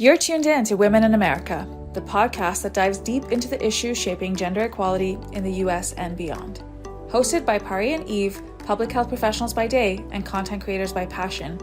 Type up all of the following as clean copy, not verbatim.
You're tuned in to Women in America, the podcast that dives deep into the issues shaping gender equality in the US and beyond. Hosted by Pari and Eve, public health professionals by day and content creators by passion,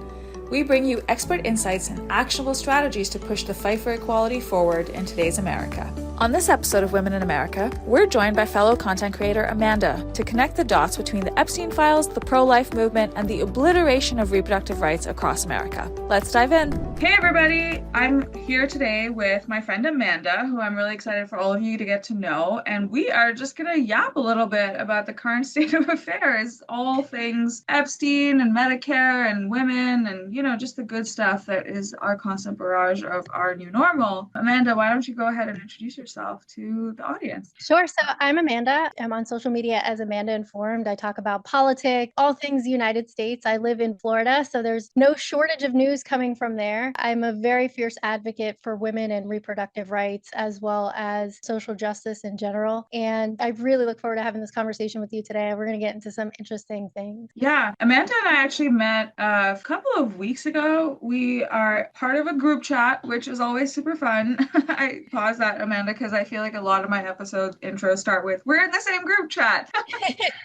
we bring you expert insights and actionable strategies to push the fight for equality forward in today's America. On this episode of Women in America, we're joined by fellow content creator Amanda to connect the dots between the Epstein files, the pro-life movement, and the obliteration of reproductive rights across America. Let's dive in. Hey everybody, I'm here today with my friend Amanda, who I'm really excited for all of you to get to know, and we are just gonna yap a little bit about the current state of affairs, all things Epstein and Medicare and women and, you know, just the good stuff that is our constant barrage of our new normal. Amanda, why don't you go ahead and introduce yourself to the audience? Sure. So I'm Amanda. I'm on social media as Amanda Informed. I talk about politics, all things United States. I live in Florida, so there's no shortage of news coming from there. I'm a very fierce advocate for women and reproductive rights, as well as social justice in general. And I really look forward to having this conversation with you today. We're going to get into some interesting things. Yeah, Amanda and I actually met a couple of weeks ago. We are part of a group chat, which is always super fun. I pause that, Amanda, because I feel like a lot of my episode intros start with, we're in the same group chat.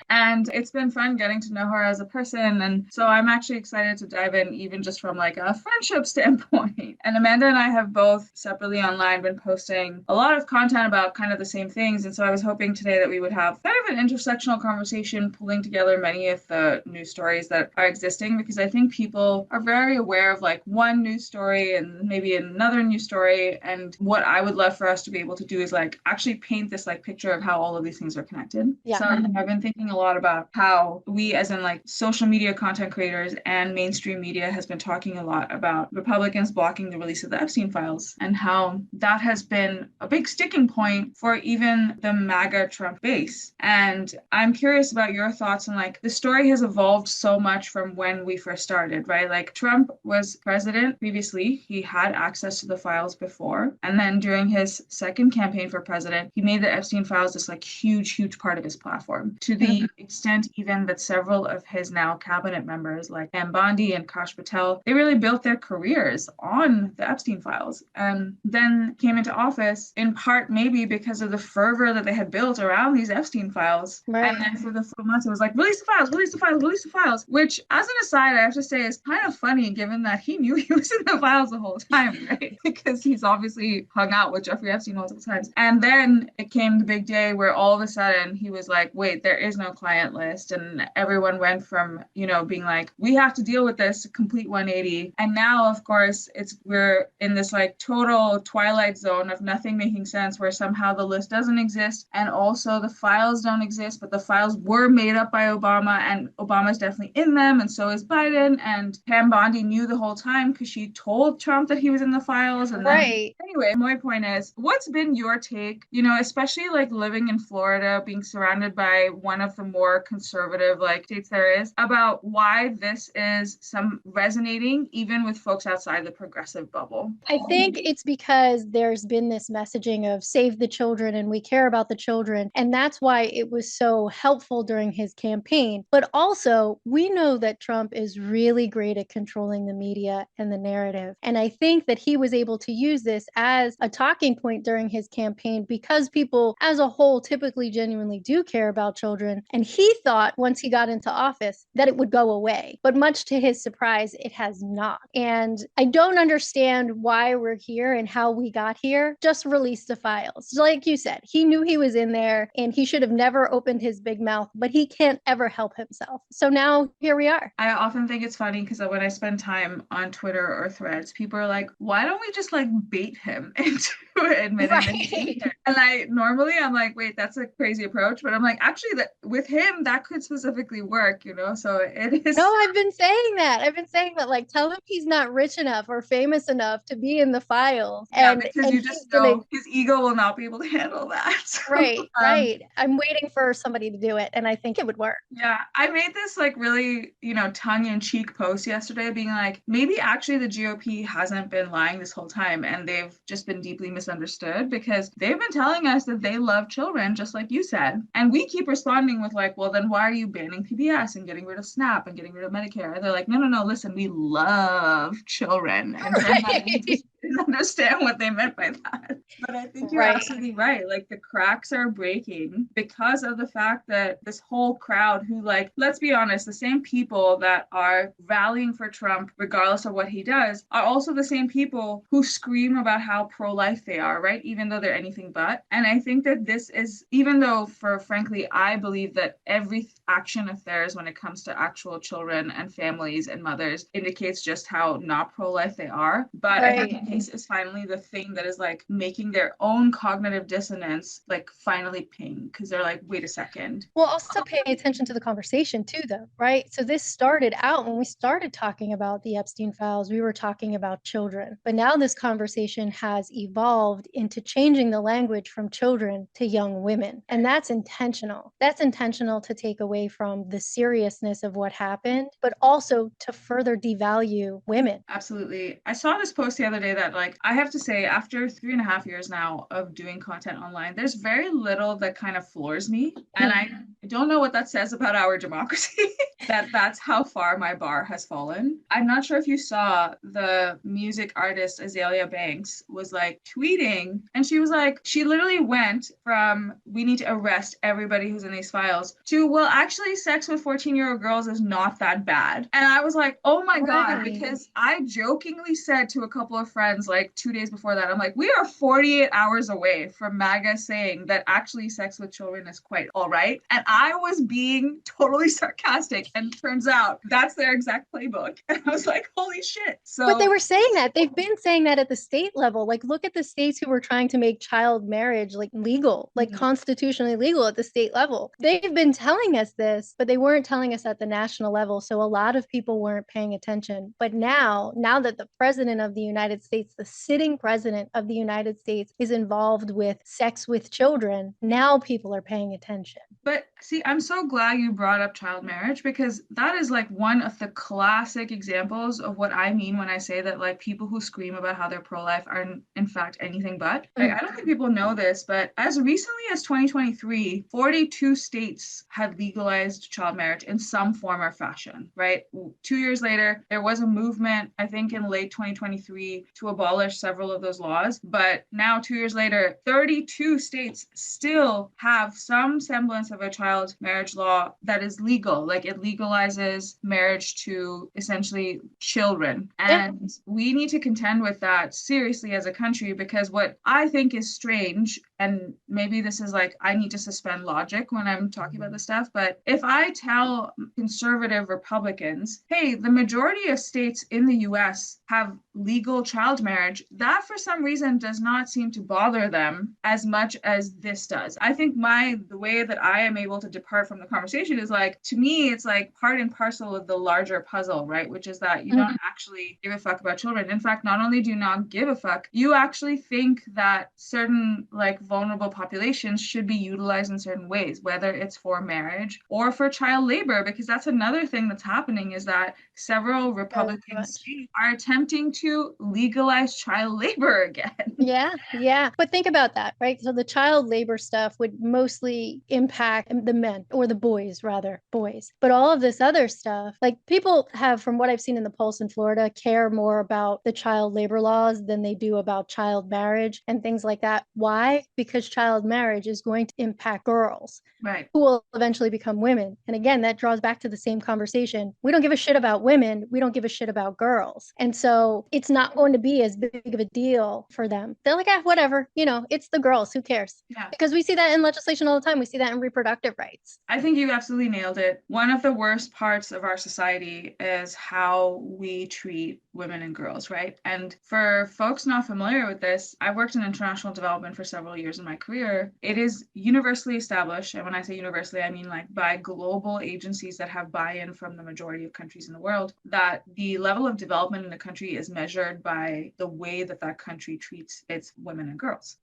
And it's been fun getting to know her as a person. And so I'm actually excited to dive in, even just from like a friendship standpoint. And Amanda and I have both separately online been posting a lot of content about kind of the same things. And so I was hoping today that we would have kind of an intersectional conversation, pulling together many of the news stories that are existing, because I think people are very aware of like one news story and maybe another news story. And what I would love for us to be able to do is like actually paint this like picture of how all of these things are connected. Yeah. So I've been thinking a lot about how we, as in like social media content creators and mainstream media, has been talking a lot about Republicans blocking the release of the Epstein files, and how that has been a big sticking point for even the MAGA Trump base. And I'm curious about your thoughts on like the story has evolved so much from when we first started, right? Like Trump was president previously, he had access to the files before, and then during his second campaign for president, he made the Epstein files this like huge part of his platform, to the extent even that several of his now cabinet members like Pam Bondi and Kash Patel, they really built their careers on the Epstein files, and then came into office in part maybe because of the fervor that they had built around these Epstein files. Right. And then for the 4 months it was like, release the files, release the files, release the files, which as an aside I have to say is kind of funny given that he knew he was in the files the whole time, right? Because he's obviously hung out with Jeffrey Epstein multiple times. And then it came the big day where all of a sudden he was like, wait, there is no client list, and everyone went from, you know, being like, we have to deal with this, complete 180. And now of course we're in this like total twilight zone of nothing making sense, where somehow the list doesn't exist and also the files don't exist, but the files were made up by Obama and Obama's definitely in them, and so is Biden. And Pam Bondi knew the whole time because she told Trump that he was in the files. And then, Right. Anyway, my point is, what's been your take, you know, especially like living in Florida, being surrounded by one of the more conservative like states there is, about why this is some resonating even with folks outside the progressive bubble? I think it's because there's been this messaging of save the children and we care about the children. And that's why it was so helpful during his campaign. But also, we know that Trump is really great at controlling the media and the narrative. And I think that he was able to use this as a talking point during his campaign because people as a whole typically genuinely do care about children. And he thought once he got into office that it would go away. But much to his surprise, it has not. And I don't understand why we're here and how we got here. Just release the files. Like you said, he knew he was in there and he should have never opened his big mouth, but he can't ever help himself. So now here we are. I often think it's funny because when I spend time on Twitter or Threads, people are like, why don't we just like bait him into admitting that he's there? And I'm like, wait, that's a crazy approach. But I'm like, actually, that with him, that could specifically work, you know? So it is. No, I've been saying that, like, tell him he's not rich enough or famous enough to be in the files. Yeah, because you just know his ego will not be able to handle that. So, right. I'm waiting for somebody to do it, and I think it would work. Yeah, I made this like really, you know, tongue-in-cheek post yesterday being like, maybe actually the GOP hasn't been lying this whole time and they've just been deeply misunderstood, because they've been telling us that they love children, just like you said. And we keep responding with like, well, then why are you banning PBS and getting rid of SNAP and getting rid of Medicare? And they're like, no, listen, we love children. And right. didn't understand what they meant by that. But I think you're Right. absolutely right. Like the cracks are breaking because of the fact that this whole crowd who, like, let's be honest, the same people that are rallying for Trump, regardless of what he does, are also the same people who scream about how pro-life they are, right? Even though they're anything but. And I think that this is, even though for frankly, I believe that every action of theirs when it comes to actual children and families and mothers indicates just how not pro-life they are. But I Right. think this is finally the thing that is like making their own cognitive dissonance like finally ping because they're like, wait a second. Well, also pay attention to the conversation too, though, right? So this started out when we started talking about the Epstein files, we were talking about children. But now this conversation has evolved into changing the language from children to young women. And that's intentional. That's intentional to take away from the seriousness of what happened, but also to further devalue women. Absolutely. I saw this post the other day that, like, I have to say, after 3.5 years now of doing content online, there's very little that kind of floors me. And I don't know what that says about our democracy, that's how far my bar has fallen. I'm not sure if you saw the music artist Azalea Banks was like tweeting, and she was like, she literally went from we need to arrest everybody who's in these files to, well, actually, sex with 14-year-old girls is not that bad. And I was like, oh my God, Right. because I jokingly said to a couple of friends like 2 days before that, I'm like, we are 48 hours away from MAGA saying that actually sex with children is quite all right. And I was being totally sarcastic. And turns out that's their exact playbook. And I was like, holy shit. But they So were saying that. They've been saying that at the state level. Like, look at the states who were trying to make child marriage like legal, like mhm. constitutionally legal at the state level. They've been telling us this, but they weren't telling us at the national level. So a lot of people weren't paying attention. But now that the president of the United States, the sitting president of the United States, is involved with sex with children, now people are paying attention. But see, I'm so glad you brought up child marriage because that is like one of the classic examples of what I mean when I say that like people who scream about how they're pro-life are in fact anything but. Like, I don't think people know this, but as recently as 2023, 42 states had legalized child marriage in some form or fashion, right? 2 years later, there was a movement, I think in late 2023, to abolish several of those laws. But now, 2 years later, 32 states still have some semblance of a child marriage law that is legal. Like it legalizes marriage to essentially children. Yeah. And we need to contend with that seriously as a country because what I think is strange, and maybe this is like I need to suspend logic when I'm talking about this stuff, but if I tell conservative Republicans, hey, the majority of states in the US have legal child marriage, that for some reason does not seem to bother them as much as this does. I think the way that I am able to depart from the conversation is like, to me, it's like part and parcel of the larger puzzle, right? Which is that you don't actually give a fuck about children. In fact, not only do you not give a fuck, you actually think that certain like vulnerable populations should be utilized in certain ways, whether it's for marriage or for child labor, because that's another thing that's happening is that several Republican states are attempting to legalize child labor again. Yeah, yeah. But think about that, right? So the child labor stuff would mostly impact the men or the boys, rather, boys. But all of this other stuff, like people have, from what I've seen in the polls in Florida, care more about the child labor laws than they do about child marriage and things like that. Why? Because child marriage is going to impact girls. Right. Who will eventually become women. And again, that draws back to the same conversation. We don't give a shit about women. We don't give a shit about girls. And so it's not going to be as big of a deal for them. They're like, whatever, it's the girls. Who cares? Yeah. Because we see that in legislation all the time. We see that in reproductive rights. I think you absolutely nailed it. One of the worst parts of our society is how we treat women and girls, right? And for folks not familiar with this, I worked in international development for several years in my career. It is universally established, and when I say universally, I mean like by global agencies that have buy-in from the majority of countries in the world, that the level of development in a country is measured by the way that that country treats its women and girls,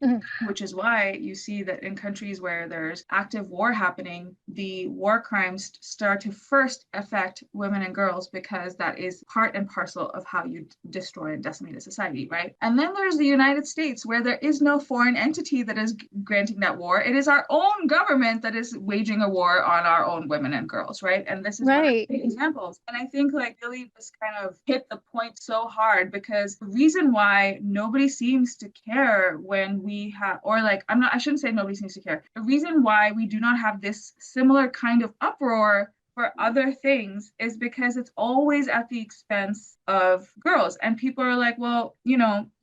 which is why you see that in countries where there's active war happening, the war crimes start to first affect women and girls because that is part and parcel of how you destroy and decimate a society, right? And then there's the United States where there is no foreign entity that is granting that war. It is our own government that is waging a war on our own women and girls, right? And this is one of the examples. And I think like really this kind of hit the point so hard weird because the reason why nobody seems to care when we have, or like, I shouldn't say nobody seems to care. The reason why we do not have this similar kind of uproar for other things is because it's always at the expense of girls. And people are like, well,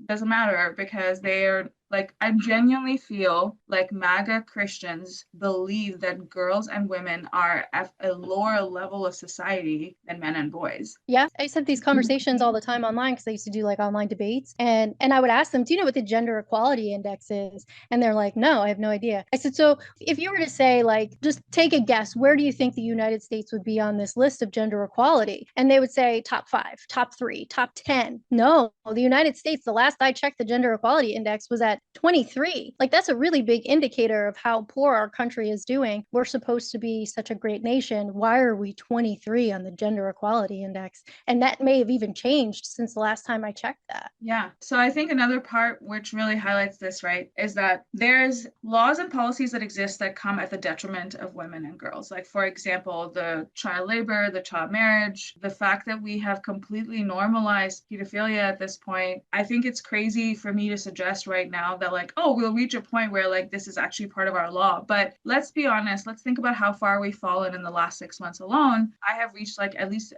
doesn't matter because they are like, I genuinely feel like MAGA Christians believe that girls and women are at a lower level of society than men and boys. Yeah, I used to have these conversations all the time online because I used to do like online debates, and I would ask them, "Do you know what the gender equality index is?" And they're like, "No, I have no idea." I said, "So if you were to say like, just take a guess, where do you think the United States would be on this list of gender equality?" And they would say top 5, top 3, top 10. No, the United States, the last I checked, the gender equality index was at 23. Like that's a really big indicator of how poor our country is doing. We're supposed to be such a great nation. Why are we 23 on the gender equality index? And that may have even changed since the last time I checked that. Yeah. So I think another part which really highlights this, right, is that there's laws and policies that exist that come at the detriment of women and girls. Like, for example, the child labor, the child marriage, the fact that we have completely normalized pedophilia at this point. I think it's crazy for me to suggest right now that like, oh, we'll reach a point where like this is actually part of our law. But let's be honest, let's think about how far we've fallen in the last 6 months alone. I have reached like at least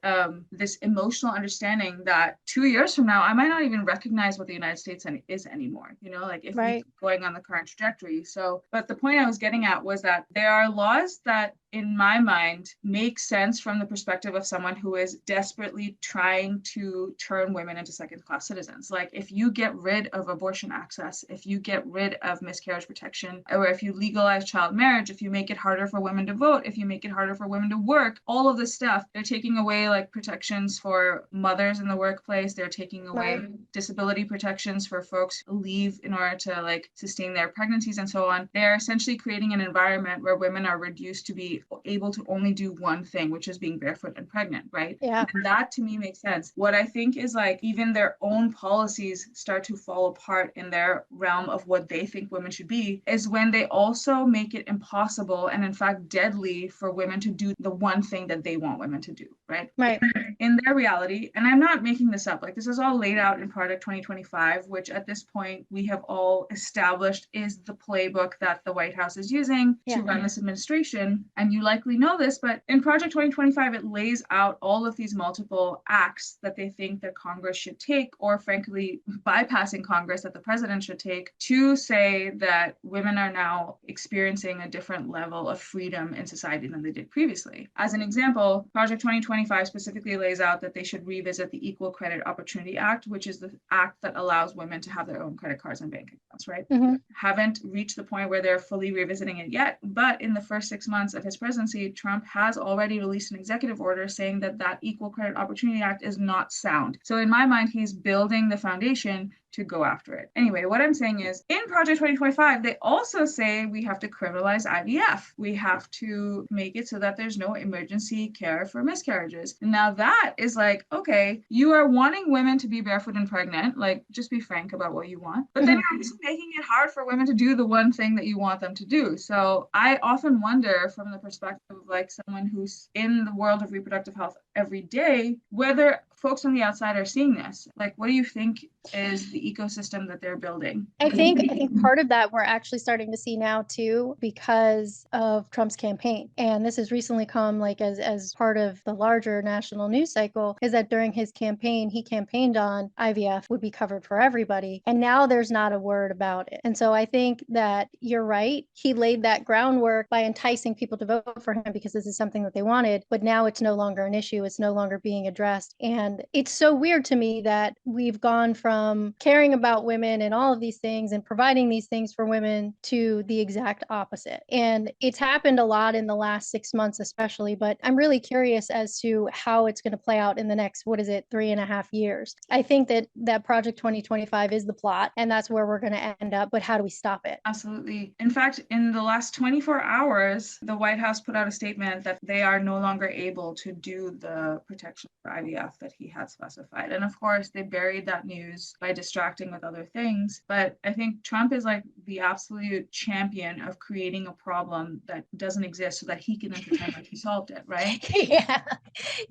this emotional understanding that 2 years from now, I might not even recognize what the United States is anymore, like if we keep going on the current trajectory. So, but the point I was getting at was that there are laws that in my mind make sense from the perspective of someone who is desperately trying to turn women into second-class citizens. Like if you get rid of abortion access, if you get rid of miscarriage protection, or if you legalize child marriage, if you make it harder for women to vote, if you make it harder for women to work, all of this stuff, they're taking away like protections for mothers in the workplace. They're taking away disability protections for folks who leave in order to like sustain their pregnancies and so on. They're essentially creating an environment where women are reduced to be able to only do one thing, which is being barefoot and pregnant, right? Yeah. And that to me makes sense. What I think is like even their own policies start to fall apart in their realm of what they think women should be is when they also make it impossible and in fact deadly for women to do the one thing that they want women to do, right? Right. In their reality, and I'm not making this up, like this is all laid out in Project 2025, which at this point we have all established is the playbook that the White House is using to run this administration. And you likely know this, but in Project 2025, it lays out all of these multiple acts that they think that Congress should take, or frankly, bypassing Congress that the president should take to say that women are now experiencing a different level of freedom in society than they did previously. As an example, Project 2025 specifically lays out that they should revisit the Equal Credit Opportunity Act, which is the act that allows women to have their own credit cards and bank accounts, right? Mm-hmm. Haven't reached the point where they're fully revisiting it yet, but in the first 6 months of his presidency, Trump has already released an executive order saying that that Equal Credit Opportunity Act is not sound. So in my mind, he's building the foundation to go after it. Anyway, what I'm saying is in Project 2025, they also say we have to criminalize IVF. We have to make it so that there's no emergency care for miscarriages. Now that is like, okay, you are wanting women to be barefoot and pregnant, like just be frank about what you want, but then you're also making it hard for women to do the one thing that you want them to do. So I often wonder from the perspective of like someone who's in the world of reproductive health every day, whether folks on the outside are seeing this. Like, what do you think is the ecosystem that they're building? I think part of that we're actually starting to see now too because of Trump's campaign. And this has recently come like as part of the larger national news cycle is that during his campaign, he campaigned on IVF would be covered for everybody. And now there's not a word about it. And so I think that you're right. He laid that groundwork by enticing people to vote for him because this is something that they wanted. But now it's no longer an issue. It's no longer being addressed. And it's so weird to me that we've gone from caring about women and all of these things and providing these things for women to the exact opposite. And it's happened a lot in the last 6 months, especially, but I'm really curious as to how it's going to play out in the next, 3.5 years. I think that Project 2025 is the plot and that's where we're going to end up, but how do we stop it? Absolutely. In fact, in the last 24 hours, the White House put out a statement that they are no longer able to do the protection for IVF that he had specified. And of course, they buried that news issues by distracting with other things. But I think Trump is like the absolute champion of creating a problem that doesn't exist so that he can then pretend like he solved it, right? Yeah,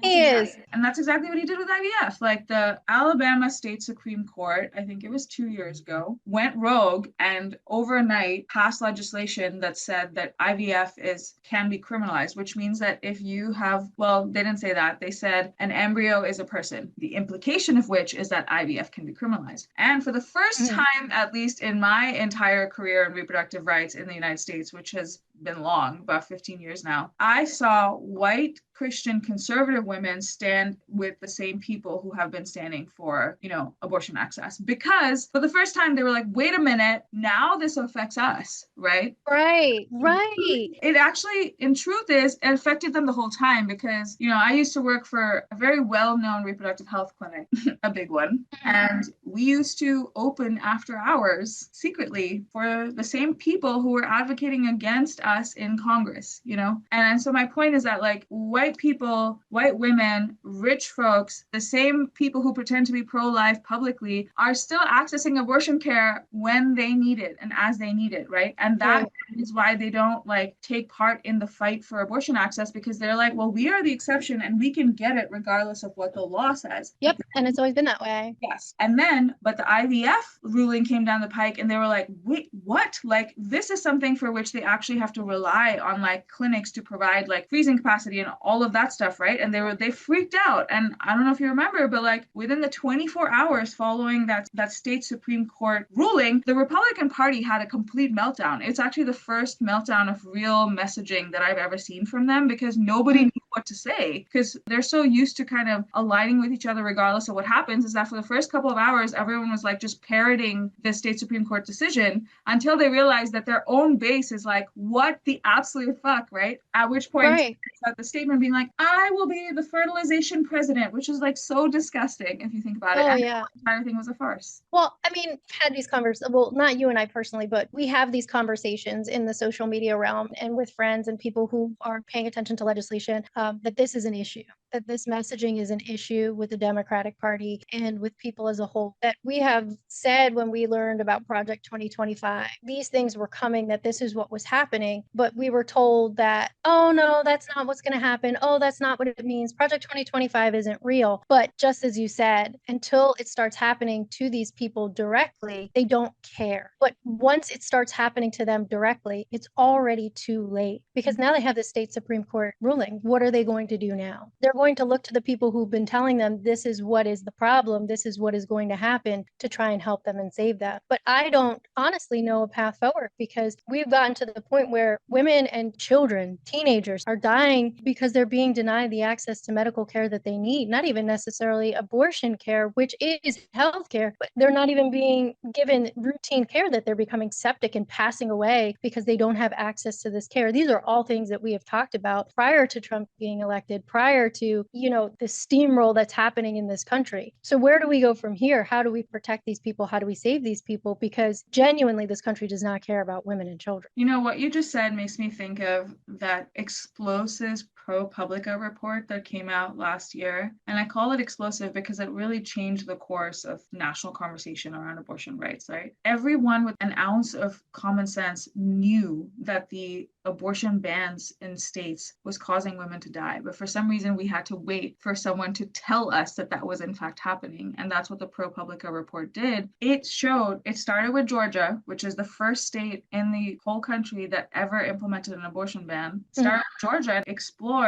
he is. And that's exactly what he did with IVF. Like the Alabama State Supreme Court, I think it was 2 years ago, went rogue and overnight passed legislation that said that IVF can be criminalized, which means that if you have, well, they didn't say that. They said an embryo is a person. The implication of which is that IVF can be criminalized. And for the first time, at least in my entire career in reproductive rights in the United States, which has been long, about 15 years now, I saw white Christian conservative women stand with the same people who have been standing for, abortion access. Because for the first time, they were like, wait a minute, now this affects us, right? Right. It actually, in truth, it affected them the whole time because, I used to work for a very well-known reproductive health clinic, a big one. And we used to open after hours secretly for the same people who were advocating against us in Congress, And so my point is that like white people, white women, rich folks, the same people who pretend to be pro-life publicly are still accessing abortion care when they need it and as they need it, right? And that is why they don't like take part in the fight for abortion access because they're like, well, we are the exception and we can get it regardless of what the law says. Yep. And it's always been that way. Yes. And then, but the IVF ruling came down the pike and they were like, wait, what? Like, this is something for which they actually have to rely on like clinics to provide like freezing capacity and all of that stuff, right? And they freaked out. And I don't know if you remember, but like within the 24 hours following that state Supreme Court ruling, the Republican Party had a complete meltdown. It's actually the first meltdown of real messaging that I've ever seen from them because nobody knew what to say because they're so used to kind of aligning with each other regardless of what happens. Is that for the first couple of hours, everyone was like just parroting the state Supreme Court decision until they realized that their own base is like, what the absolute fuck, right? At which point, the statement being like, I will be the fertilization president, which is like so disgusting if you think about it. Oh, and yeah. The entire thing was a farce. Well, I mean, we've had these conversations, well, not you and I personally, but we have these conversations in the social media realm and with friends and people who are paying attention to legislation, that this is an issue, that this messaging is an issue with the Democratic Party and with people as a whole. That we have said when we learned about Project 2025, these things were coming, that this is what was happening, but we were told that, oh no, that's not what's going to happen. Oh, that's not what it means. Project 2025 isn't real. But just as you said, until it starts happening to these people directly, they don't care. But once it starts happening to them directly, it's already too late because now they have the state Supreme Court ruling. What are they going to do now? They're going to look to the people who've been telling them this is what is the problem, this is what is going to happen to try and help them and save them. But I don't honestly know a path forward because we've gotten to the point where women and children, teenagers are dying because they're being denied the access to medical care that they need, not even necessarily abortion care, which is health care, but they're not even being given routine care, that they're becoming septic and passing away because they don't have access to this care. These are all things that we have talked about prior to Trump being elected, prior to, the steamroll that's happening in this country. So where do we go from here? How do we protect these people? How do we save these people? Because genuinely, this country does not care about women and children. What you just said makes me think of that explosive ProPublica report that came out last year. And I call it explosive because it really changed the course of national conversation around abortion rights, right? Everyone with an ounce of common sense knew that the abortion bans in states was causing women to die. But for some reason, we had to wait for someone to tell us that that was in fact happening. And that's what the ProPublica report did. It started with Georgia, which is the first state in the whole country that ever implemented an abortion ban. Started with Georgia and explored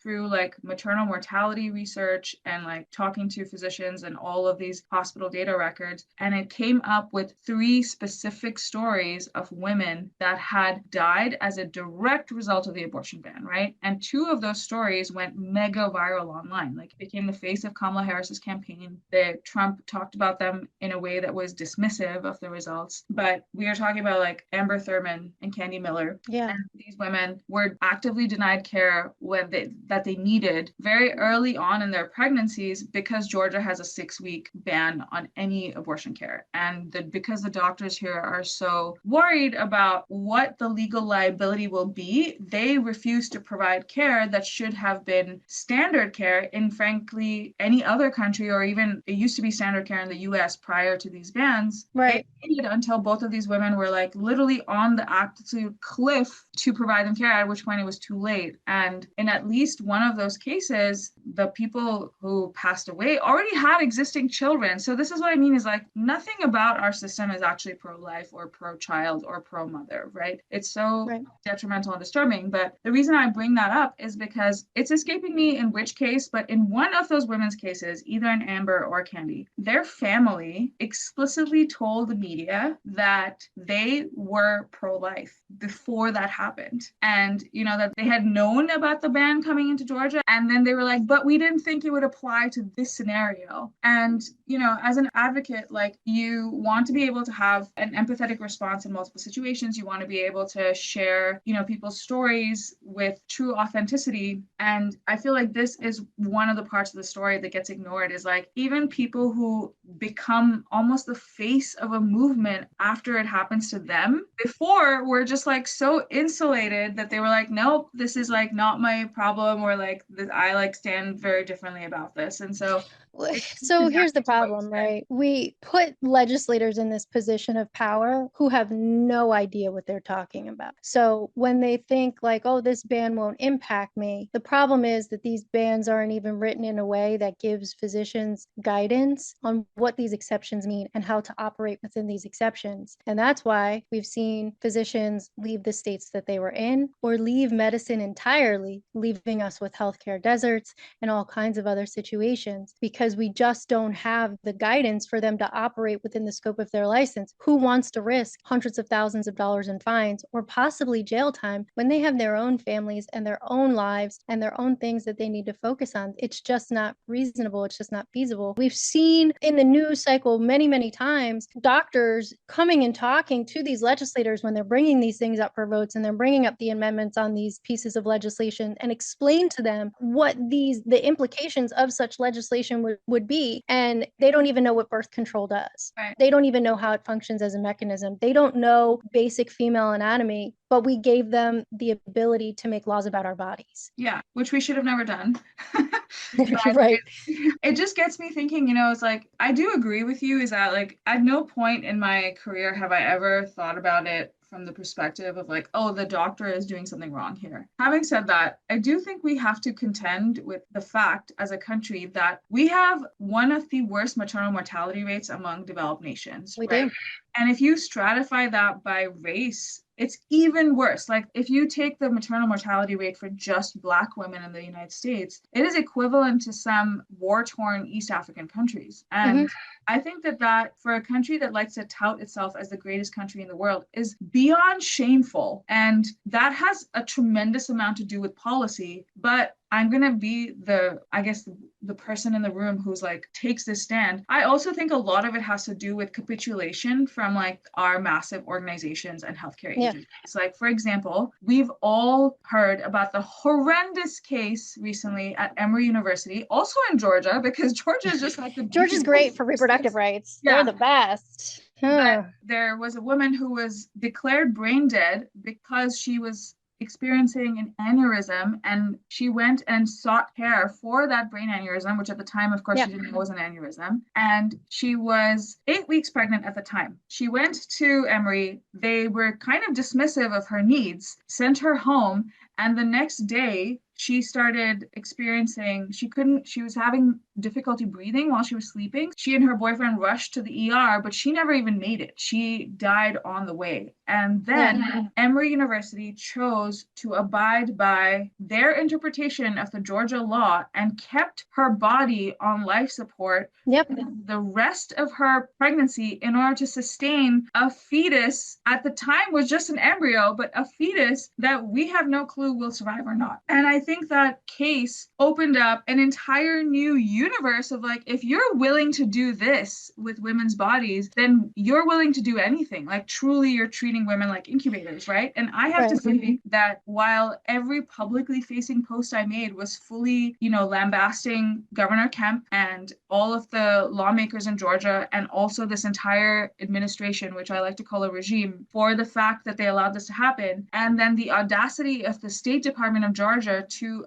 through like maternal mortality research and like talking to physicians and all of these hospital data records. And it came up with 3 specific stories of women that had died as a direct result of the abortion ban, right? And 2 of those stories went mega viral online, like became the face of Kamala Harris's campaign. Trump talked about them in a way that was dismissive of the results. But we are talking about like Amber Thurman and Candy Miller. Yeah. And these women were actively denied care when that they needed very early on in their pregnancies, because Georgia has a 6-week ban on any abortion care. And because the doctors here are so worried about what the legal liability will be, they refuse to provide care that should have been standard care in, frankly, any other country, or even it used to be standard care in the US prior to these bans. Right. They waited until both of these women were like literally on the absolute cliff to provide them care, at which point it was too late. And in at least one of those cases, the people who passed away already had existing children. So this is what I mean, is like nothing about our system is actually pro-life or pro-child or pro-mother, right? It's so detrimental and disturbing. But the reason I bring that up is because it's escaping me in which case, but in one of those women's cases, either in Amber or Candy, their family explicitly told the media that they were pro-life before that happened. And, you know, that they had known about the ban coming into Georgia. And then they were like, but we didn't think it would apply to this scenario. And, you know, as an advocate, like, you want to be able to have an empathetic response in multiple situations. You want to be able to share, you know, people's stories with true authenticity. And I feel like this is one of the parts of the story that gets ignored, is like, even people who become almost the face of a movement after it happens to them before were just like so insulated that they were like, nope, this is like not my problem, or like I like stand very differently about this. And so here's the problem, right? We put legislators in this position of power who have no idea what they're talking about. So when they think like, oh, this ban won't impact me, the problem is that these bans aren't even written in a way that gives physicians guidance on what these exceptions mean and how to operate within these exceptions. And that's why we've seen physicians leave the states that they were in, or leave medicine entirely, leaving us with healthcare deserts and all kinds of other situations, because we just don't have the guidance for them to operate within the scope of their license. Who wants to risk hundreds of thousands of dollars in fines or possibly jail time when they have their own families and their own lives and their own things that they need to focus on? It's just not reasonable. It's just not feasible. We've seen in the news cycle many, many times doctors coming and talking to these legislators when they're bringing these things up for votes, and they're bringing up the amendments on these pieces of legislation, and explain to them what the implications of such legislation would be. And they don't even know what birth control does. Right. They don't even know how it functions as a mechanism. They don't know basic female anatomy, but we gave them the ability to make laws about our bodies. Yeah, which we should have never done. Right. It just gets me thinking, you know, it's like, I do agree with you, is that like, at no point in my career have I ever thought about it from the perspective of like, oh, the doctor is doing something wrong here. Having said that, I do think we have to contend with the fact as a country that we have one of the worst maternal mortality rates among developed nations. We do. And if you stratify that by race, it's even worse. Like, if you take the maternal mortality rate for just Black women in the United States, it is equivalent to some war-torn East African countries. And I think that for a country that likes to tout itself as the greatest country in the world is beyond shameful. And that has a tremendous amount to do with policy. But I'm going to be the person in the room who's like takes this stand. I also think a lot of it has to do with capitulation from like our massive organizations and healthcare agencies. Like, for example, we've all heard about the horrendous case recently at Emory University, also in Georgia, because Georgia is just like Georgia's great for reproductive rights. Yeah. They're the best. But there was a woman who was declared brain dead because she was experiencing an aneurysm, and she went and sought care for that brain aneurysm, which at the time, of course, she didn't know was an aneurysm. And she was 8 weeks pregnant at the time. She went to Emory. They were kind of dismissive of her needs, sent her home, and the next day she started experiencing, she was having difficulty breathing while she was sleeping. She and her boyfriend rushed to the ER, but she never even made it. She died on the way. And then Emory University chose to abide by their interpretation of the Georgia law and kept her body on life support the rest of her pregnancy in order to sustain a fetus. At the time was just an embryo, but a fetus that we have no clue will survive or not. And I think that case opened up an entire new universe of like, if you're willing to do this with women's bodies, then you're willing to do anything. Like truly you're treating women like incubators, right? And I have to say that while every publicly facing post I made was fully, lambasting Governor Kemp and all of the lawmakers in Georgia and also this entire administration, which I like to call a regime, for the fact that they allowed this to happen. And then the audacity of the State Department of Georgia to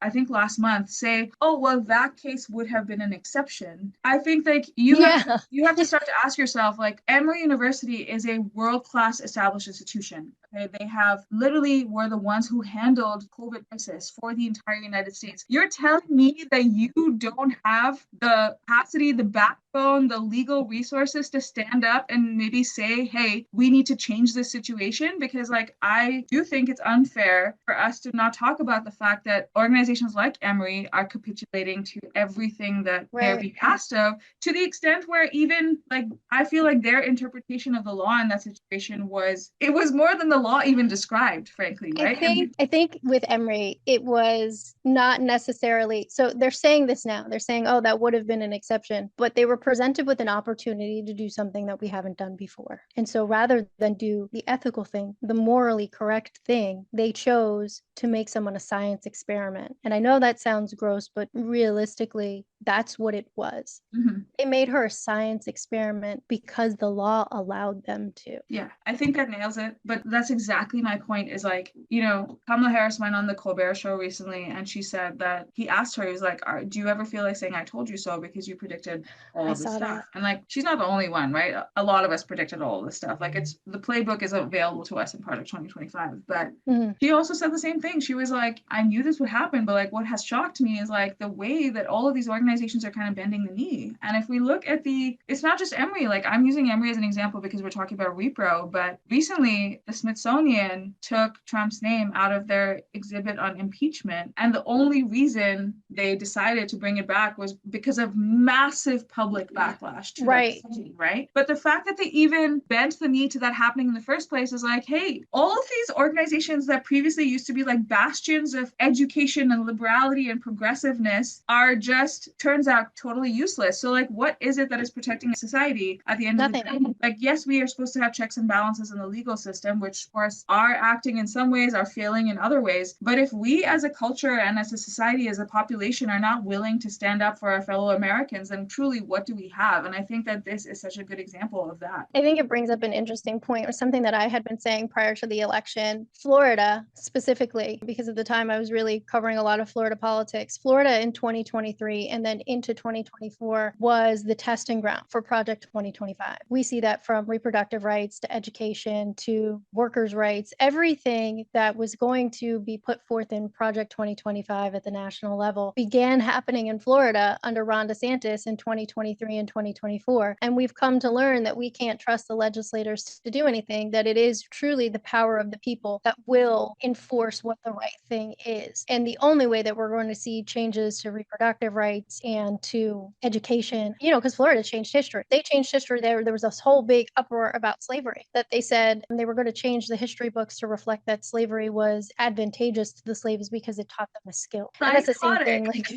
I think last month, say, oh, well, that case would have been an exception. I think like you have to start to ask yourself, like, Emory University is a world-class established institution. Okay, they have literally were the ones who handled COVID crisis for the entire United States. You're telling me that you don't have the capacity, the backbone, the legal resources to stand up and maybe say, hey, we need to change this situation? Because like, I do think it's unfair for us to not talk about the fact that organizations like Emory are capitulating to everything that they're being asked of, to the extent where even like, I feel like their interpretation of the law in that situation was more than the law even described, frankly, right? I think with Emory, it was not necessarily, so they're saying this now. They're saying, oh, that would have been an exception, but they were presented with an opportunity to do something that we haven't done before. And so rather than do the ethical thing, the morally correct thing, they chose to make someone a science experiment. And I know that sounds gross, but realistically, that's what it was. Mm-hmm. They made her a science experiment because the law allowed them to. Yeah, I think that nails it. But that's exactly my point is like, Kamala Harris went on the Colbert Show recently and she said that he asked her, he was like, do you ever feel like saying I told you so because you predicted all of this stuff? And like, she's not the only one, right? A lot of us predicted all of this stuff. Like the playbook is available to us in Project 2025. But she also said the same thing. She was like, I knew this would happen, but like what has shocked me is like the way that all of these organizations are kind of bending the knee. And if we look at it's not just Emory, like I'm using Emory as an example because we're talking about repro, but recently the Smithsonian took Trump's name out of their exhibit on impeachment. And the only reason they decided to bring it back was because of massive public backlash to that decision, right? But the fact that they even bent the knee to that happening in the first place is like, hey, all of these organizations that previously used to be like bastions of education and liberality and progressiveness are just, turns out, totally useless. So like, what is it that is protecting society at the end of the day? Like, yes, we are supposed to have checks and balances in the legal system, which of course are acting in some ways, are failing in other ways. But if we as a culture and as a society, as a population, are not willing to stand up for our fellow Americans, then truly what do we have? And I think that this is such a good example of that. I think it brings up an interesting point, or something that I had been saying prior to the election. Florida specifically, because at the time I was really covering a lot of Florida politics. Florida in 2023 and then into 2024 was the testing ground for Project 2025. We see that from reproductive rights to education to workers' rights. Everything that was going to be put forth in Project 2025 at the national level began happening in Florida under Ron DeSantis in 2023 and 2024. And we've come to learn that we can't trust the legislators to do anything, that it is truly the power of the people that will enforce what the right thing is. And the only way that we're going to see changes to reproductive rights and to education, because Florida changed history. They changed history there. There was this whole big uproar about slavery, that they said they were going to change the history books to reflect that slavery was advantageous to the slaves because it taught them a skill. And that's the same thing, like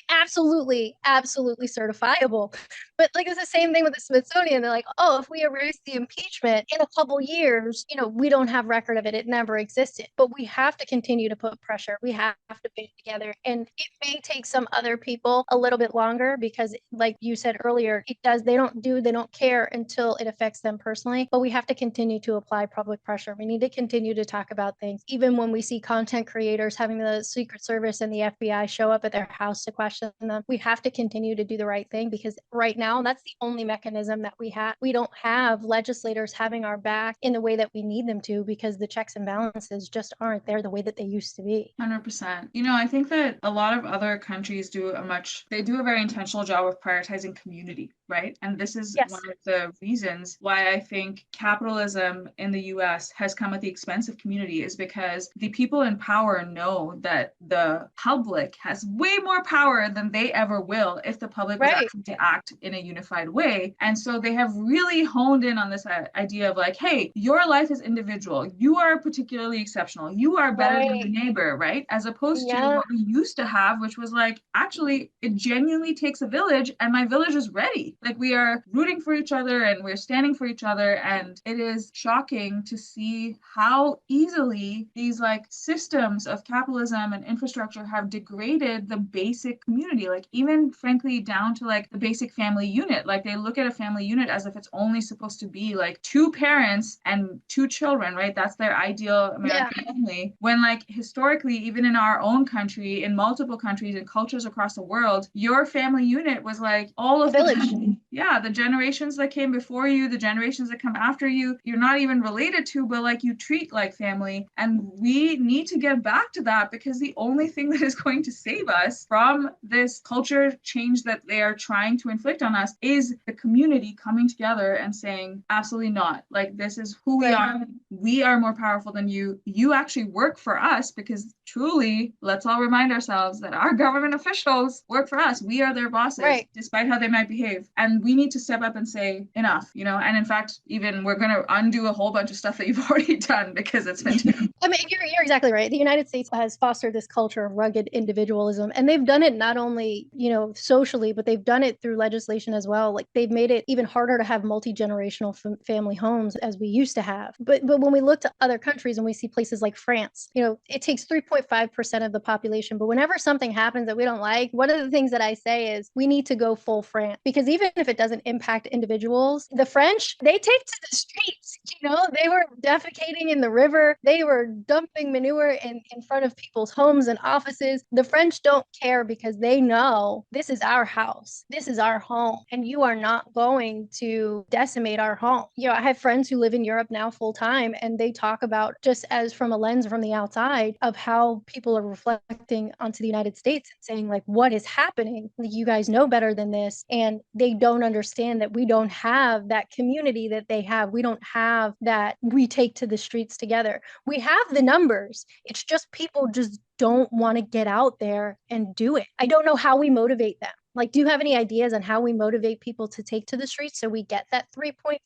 absolutely certifiable. But like it's the same thing with the Smithsonian. They're like, oh, if we erase the impeachment in a couple years, we don't have record of it. It never existed. But we have to continue to put pressure. We have to band together. And it may take some other people a little bit longer because, like you said earlier, they don't care until it affects them personally. But we have to continue to apply public pressure. We need to continue to talk about things. Even when we see content creators having the Secret Service and the FBI show up at their house to question them, we have to continue to do the right thing, because right now that's the only mechanism that we have. We don't have legislators having our back in the way that we need them to, because the checks and balances just aren't there the way that they used to be. 100%. I think that a lot of other countries do a very intentional job of prioritizing community, right? And this is one of the reasons why I think capitalism in the US has come at the expense of community, is because the people in power know that the public has way more power than they ever will if the public was actually to act in in a unified way. And so they have really honed in on this idea of like, hey, your life is individual. You are particularly exceptional. You are better than your Right. neighbor, right? As opposed to Yeah. what we used to have, which was like, actually, it genuinely takes a village, and my village is ready. Like we are rooting for each other and we're standing for each other. And it is shocking to see how easily these like systems of capitalism and infrastructure have degraded the basic community, like even frankly down to like the basic family unit. Like they look at a family unit as if it's only supposed to be like two parents and two children, right? That's their ideal Yeah. American family. When like historically, even in our own country, in multiple countries and cultures across the world, your family unit was like all A of the village. yeah, the generations that came before you, the generations that come after you, you're not even related to, but like you treat like family. And we need to get back to that, because the only thing that is going to save us from this culture change that they are trying to inflict on us is the community coming together and saying, absolutely not. Like, this is who we Right. are. We are more powerful than you. You actually work for us, because truly, let's all remind ourselves that our government officials work for us. We are their bosses, Right. despite how they might behave. And we need to step up and say, enough, you know? And in fact, even we're going to undo a whole bunch of stuff that you've already done, because it's been too. I mean, you're exactly right. The United States has fostered this culture of rugged individualism, and they've done it not only, socially, but they've done it through legislation as well. Like they've made it even harder to have multi-generational family homes as we used to have. But when we look to other countries and we see places like France, it takes 3.5% of the population. But whenever something happens that we don't like, one of the things that I say is we need to go full France, because even if it doesn't impact individuals, the French, they take to the streets. They were defecating in the river. They were dumping manure in front of people's homes and offices. The French don't care, because they know this is our house. This is our home. And you are not going to decimate our home. I have friends who live in Europe now full time, and they talk about, just as from a lens from the outside, of how people are reflecting onto the United States and saying, like, what is happening? Like, you guys know better than this. And they don't understand that we don't have that community that they have. We don't have that we take to the streets together. We have the numbers. It's just people just don't want to get out there and do it. I don't know how we motivate them. Like, do you have any ideas on how we motivate people to take to the streets so we get that 3.5%?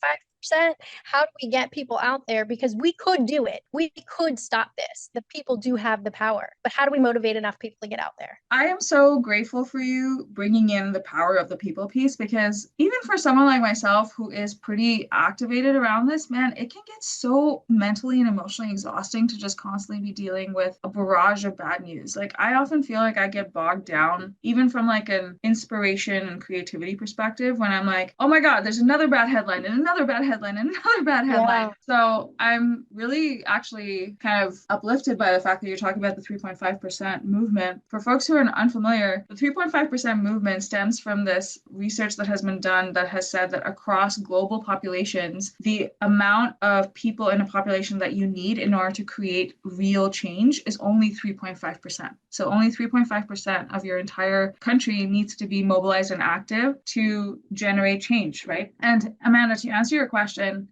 How do we get people out there? Because we could do it. We could stop this. The people do have the power. But how do we motivate enough people to get out there? I am so grateful for you bringing in the power of the people piece, because even for someone like myself who is pretty activated around this, man, it can get so mentally and emotionally exhausting to just constantly be dealing with a barrage of bad news. Like, I often feel like I get bogged down, even from like an inspiration and creativity perspective, when I'm like, oh my God, there's another bad headline and another bad headline and another bad headline. Yeah. So I'm really actually kind of uplifted by the fact that you're talking about the 3.5% movement. For folks who are unfamiliar, the 3.5% movement stems from this research that has been done that has said that across global populations, the amount of people in a population that you need in order to create real change is only 3.5%. So only 3.5% of your entire country needs to be mobilized and active to generate change, right? And Amanda, to answer your question,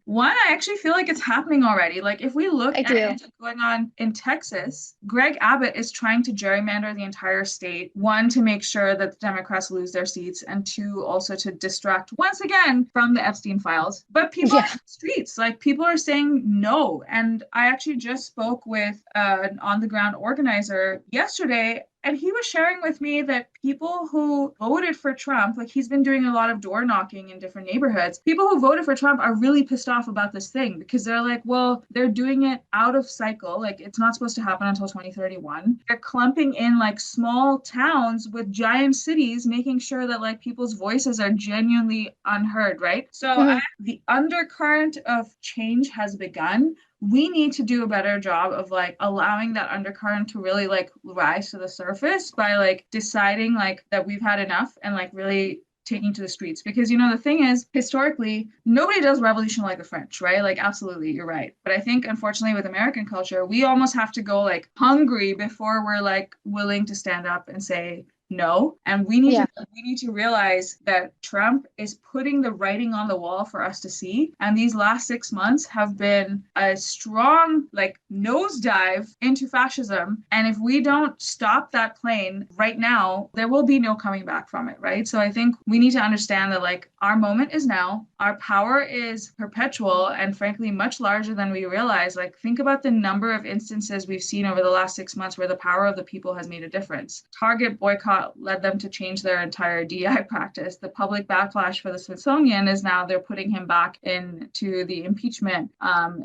one, I actually feel like it's happening already. Like if we look at what's going on in Texas, Greg Abbott is trying to gerrymander the entire state, one, to make sure that the Democrats lose their seats, and two, also to distract once again from the Epstein files. But people are in the streets, like people are saying no. And I actually just spoke with an on-the-ground organizer yesterday, and he was sharing with me that people who voted for Trump, like he's been doing a lot of door knocking in different neighborhoods, people who voted for Trump are really pissed off about this thing, because they're like, well, they're doing it out of cycle. Like it's not supposed to happen until 2031. They're clumping in like small towns with giant cities, making sure that like people's voices are genuinely unheard, right? So the undercurrent of change has begun. We need to do a better job of like allowing that undercurrent to really like rise to the surface by like deciding like that we've had enough, and like really taking to the streets. Because the thing is, historically, nobody does revolution like the French, right? Like absolutely, you're right. But I think unfortunately with American culture, we almost have to go like hungry before we're like willing to stand up and say, no. And we need to realize that Trump is putting the writing on the wall for us to see. And these last 6 months have been a strong like nosedive into fascism. And if we don't stop that plane right now, there will be no coming back from it, right? So I think we need to understand that like our moment is now. Our power is perpetual and frankly much larger than we realize. Like think about the number of instances we've seen over the last 6 months where the power of the people has made a difference. Target boycott led them to change their entire DI practice. The public backlash for the Smithsonian is now they're putting him back into the impeachment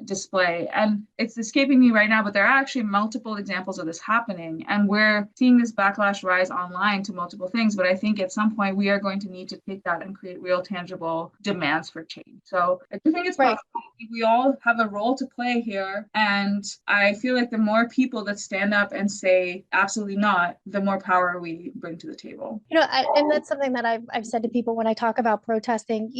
display. And it's escaping me right now, but there are actually multiple examples of this happening. And we're seeing this backlash rise online to multiple things. But I think at some point we are going to need to take that and create real tangible demands for change. So I do think it's possible. We all have a role to play here. And I feel like the more people that stand up and say absolutely not, the more power we bring to the table. And that's something that I've said to people when I talk about protesting.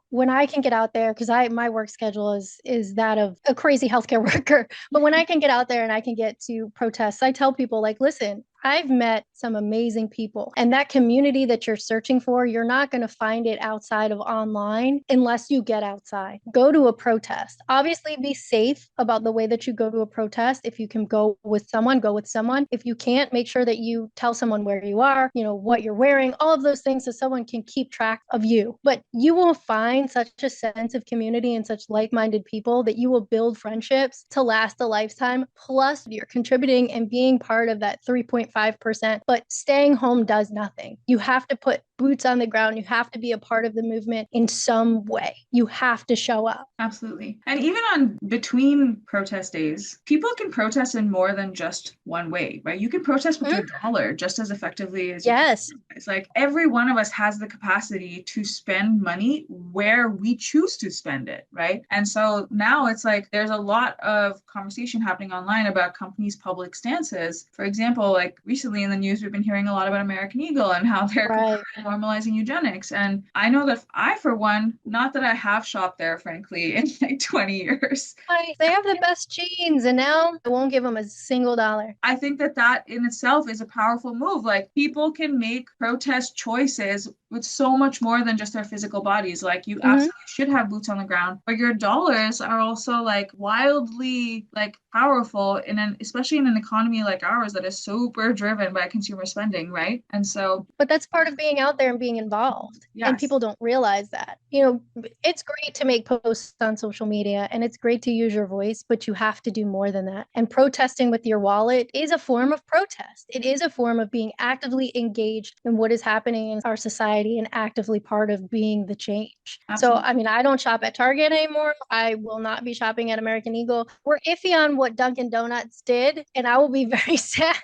When I can get out there, because my work schedule is that of a crazy healthcare worker, but when I can get out there and I can get to protests, I tell people like, listen, I've met some amazing people, and that community that you're searching for, you're not going to find it outside of online unless you get outside. Go to a protest. Obviously, be safe about the way that you go to a protest. If you can go with someone, go with someone. If you can't, make sure that you tell someone where you are, what you're wearing, all of those things so someone can keep track of you. But you will find such a sense of community and such like-minded people that you will build friendships to last a lifetime. Plus, you're contributing and being part of that 3.5%, but staying home does nothing. You have to put boots on the ground. You have to be a part of the movement in some way. You have to show up. Absolutely. And even on between protest days, people can protest in more than just one way, right? You can protest with your dollar just as effectively as you can. It's like every one of us has the capacity to spend money where we choose to spend it, right? And so now it's like there's a lot of conversation happening online about companies' public stances. For example, like recently in the news, we've been hearing a lot about American Eagle and how they're normalizing eugenics. And I know that I, for one, not that I have shopped there, frankly, in like 20 years. They have the best jeans, and now I won't give them a single dollar. I think that in itself is a powerful move. Like people can make protest choices with so much more than just their physical bodies. Like you absolutely should have boots on the ground, but your dollars are also like wildly like powerful especially in an economy like ours that is super driven by consumer spending, right? And so, but that's part of being out there and being involved. Yes. And people don't realize that. It's great to make posts on social media and it's great to use your voice, but you have to do more than that. And protesting with your wallet is a form of protest. It is a form of being actively engaged in what is happening in our society and actively part of being the change. Absolutely. So, I don't shop at Target anymore. I will not be shopping at American Eagle. We're iffy on what Dunkin' Donuts did, and I will be very sad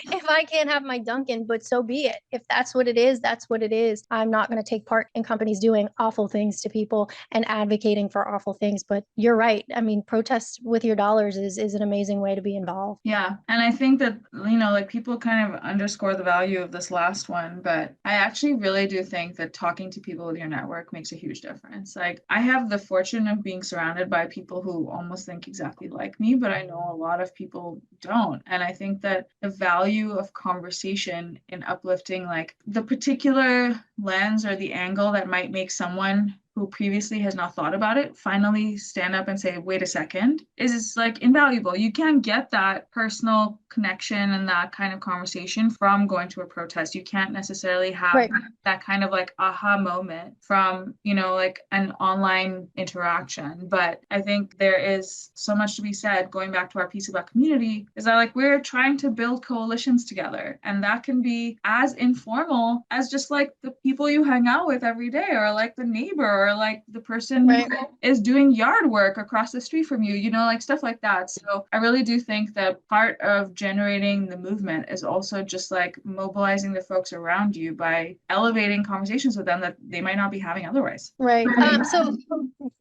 if I can't have my Dunkin', but so be it. If that's what it is, that's what it is. I'm not going to take part in companies doing awful things to people and advocating for awful things. But you're right. Protests with your dollars is an amazing way to be involved. Yeah. And I think that, like people kind of underscore the value of this last one, but I actually really do think that talking to people with your network makes a huge difference. Like I have the fortune of being surrounded by people who almost think exactly like me, but I know a lot of people don't. And I think that the value of conversation in uplifting like the particular lens or the angle that might make someone who previously has not thought about it finally stand up and say, wait a second, is like invaluable. You can't get that personal connection and that kind of conversation from going to a protest. You can't necessarily have that kind of like aha moment from, like an online interaction. But I think there is so much to be said, going back to our piece about community, is that like we're trying to build coalitions together. And that can be as informal as just like the people you hang out with every day, or like the neighbor, or like the person who is doing yard work across the street from you, like stuff like that. So I really do think that part of generating the movement is also just like mobilizing the folks around you by elevating conversations with them that they might not be having otherwise. Right. So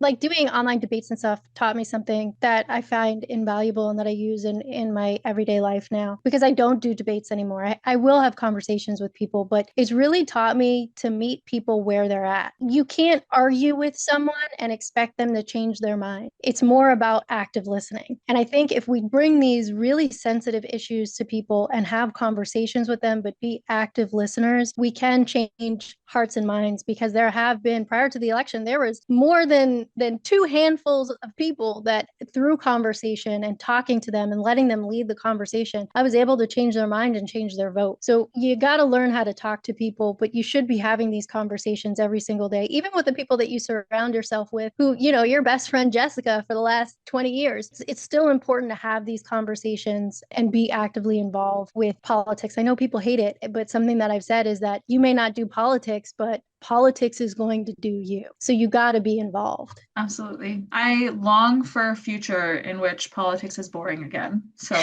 like doing online debates and stuff taught me something that I find invaluable and that I use in my everyday life now, because I don't do debates anymore. I will have conversations with people, but it's really taught me to meet people where they're at. You can't argue argue with someone and expect them to change their mind. It's more about active listening. And I think if we bring these really sensitive issues to people and have conversations with them, but be active listeners, we can change hearts and minds, because there have been, prior to the election, there was more than two handfuls of people that through conversation and talking to them and letting them lead the conversation, I was able to change their mind and change their vote. So you got to learn how to talk to people, but you should be having these conversations every single day, even with the people that you surround yourself with, who, you know, your best friend Jessica for the last 20 years. It's still important to have these conversations and be actively involved with politics. I know people hate it, but something that I've said is that you may not do politics, but politics is going to do you. So you got to be involved. Absolutely. I long for a future in which politics is boring again. So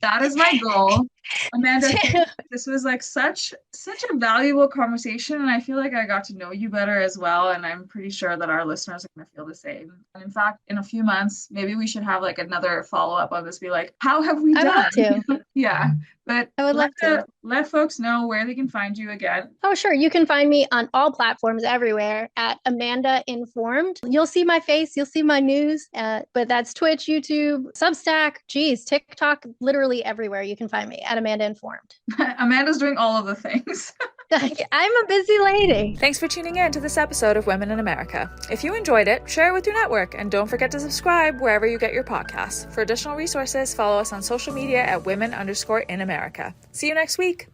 that is my goal. Amanda, this was like such a valuable conversation, and I feel like I got to know you better as well, and I'm pretty sure that our listeners are going to feel the same. And in fact, in a few months, maybe we should have like another follow-up on this, be like, how have we done? I would love to. Yeah, but I would love to. Let folks know where they can find you again. Oh, sure. You can find me on all platforms everywhere at Amanda Informed. You'll see my face, you'll see my news, but that's Twitch, YouTube, Substack, TikTok, literally everywhere you can find me at Amanda Informed. Amanda's doing all of the things. I'm a busy lady. Thanks for tuning in to this episode of Women in America. If you enjoyed it, share it with your network, and don't forget to subscribe wherever you get your podcasts. For additional resources, follow us on social media at women_in America. See you next week.